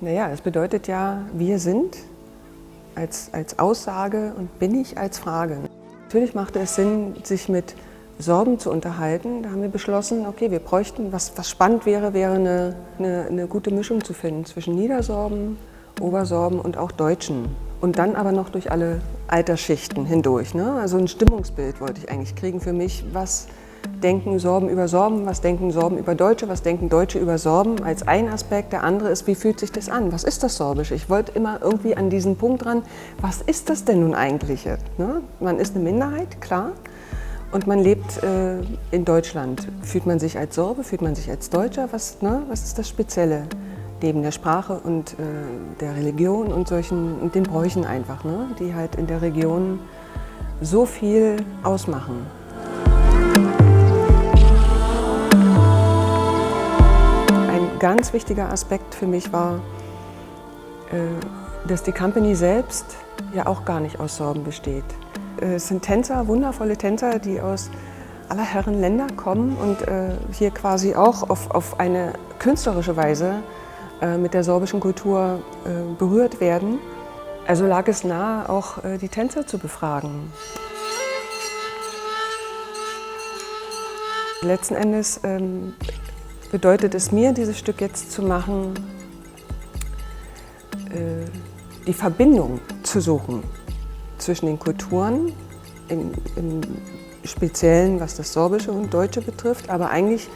Naja, es bedeutet ja, wir sind als Aussage und bin ich als Frage. Natürlich machte es Sinn, sich mit Sorben zu unterhalten. Da haben wir beschlossen, okay, wir bräuchten, was spannend wäre, eine gute Mischung zu finden zwischen Niedersorben, Obersorben und auch Deutschen. Und dann aber noch durch alle Altersschichten hindurch. Ne? Also ein Stimmungsbild wollte ich eigentlich kriegen für mich. Was denken Sorben über Sorben, was denken Sorben über Deutsche, was denken Deutsche über Sorben als ein Aspekt. Der andere ist, wie fühlt sich das an? Was ist das Sorbische? Ich wollte immer irgendwie an diesen Punkt ran, was ist das denn nun eigentlich? Ne? Man ist eine Minderheit, klar. Und man lebt in Deutschland. Fühlt man sich als Sorbe, fühlt man sich als Deutscher? Was ist das Spezielle? Neben der Sprache und der Religion und und den Bräuchen einfach, ne? Die halt in der Region so viel ausmachen. Ein ganz wichtiger Aspekt für mich war, dass die Company selbst ja auch gar nicht aus Sorben besteht. Es sind Tänzer, wundervolle Tänzer, die aus aller Herren Länder kommen und hier quasi auch auf eine künstlerische Weise mit der sorbischen Kultur berührt werden. Also lag es nahe, auch die Tänzer zu befragen. Letzten Endes bedeutet es mir, dieses Stück jetzt zu machen, die Verbindung zu suchen zwischen den Kulturen, im Speziellen, was das Sorbische und Deutsche betrifft, aber eigentlich,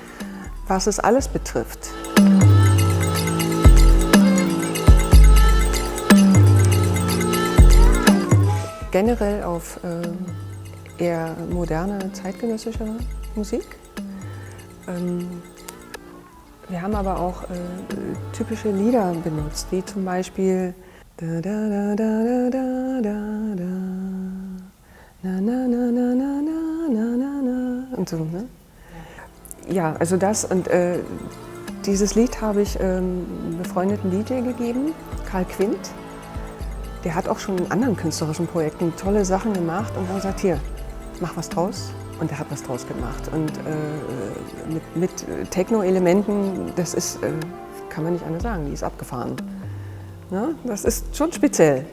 was es alles betrifft. Generell auf eher moderne, zeitgenössische Musik. Wir haben aber auch typische Lieder benutzt, wie zum Beispiel da da da da da da da na na na na na na na na und so. Ne? Ja, also das und dieses Lied habe ich einem befreundeten DJ gegeben, Karl Quint. Der hat auch schon in anderen künstlerischen Projekten tolle Sachen gemacht und hat gesagt, hier, mach was draus. Und er hat was draus gemacht. Und mit Techno-Elementen, das ist, kann man nicht anders sagen, die ist abgefahren. Ja, das ist schon speziell.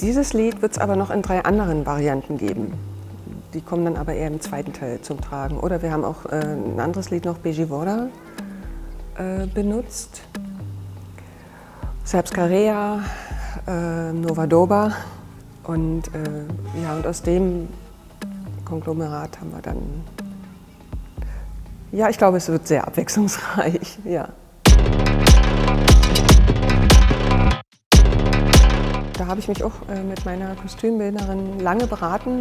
Dieses Lied wird es aber noch in 3 anderen Varianten geben. Die kommen dann aber eher im zweiten Teil zum Tragen. Oder wir haben auch ein anderes Lied noch, Beživora, benutzt. Srpska Rea, Nova Doba und und aus dem Konglomerat haben wir dann, ja, ich glaube, es wird sehr abwechslungsreich, ja. Da habe ich mich auch mit meiner Kostümbildnerin lange beraten,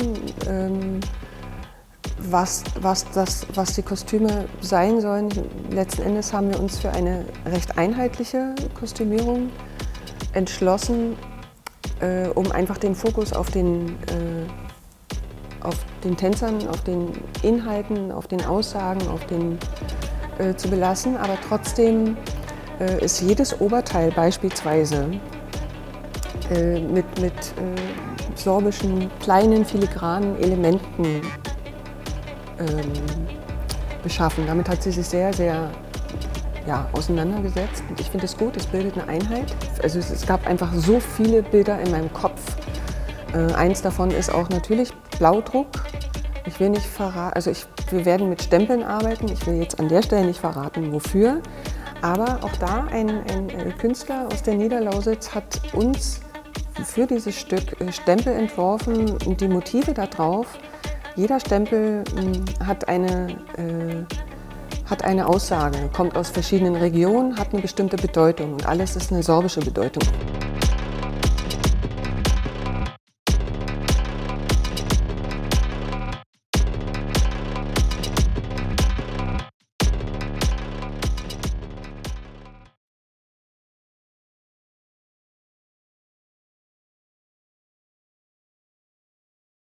was die Kostüme sein sollen. Letzten Endes haben wir uns für eine recht einheitliche Kostümierung entschlossen, um einfach den Fokus auf den Tänzern, auf den Inhalten, auf den Aussagen, zu belassen. Aber trotzdem ist jedes Oberteil beispielsweise mit sorbischen kleinen filigranen Elementen beschaffen. Damit hat sie sich sehr, sehr auseinandergesetzt. Und ich finde es gut, es bildet eine Einheit. Also es gab einfach so viele Bilder in meinem Kopf. Eins davon ist auch natürlich Blaudruck. Ich will nicht verraten, wir werden mit Stempeln arbeiten. Ich will jetzt an der Stelle nicht verraten, wofür. Aber auch da ein Künstler aus der Niederlausitz hat uns für dieses Stück Stempel entworfen und die Motive da drauf. Jeder Stempel hat eine Aussage, kommt aus verschiedenen Regionen, hat eine bestimmte Bedeutung und alles ist eine sorbische Bedeutung.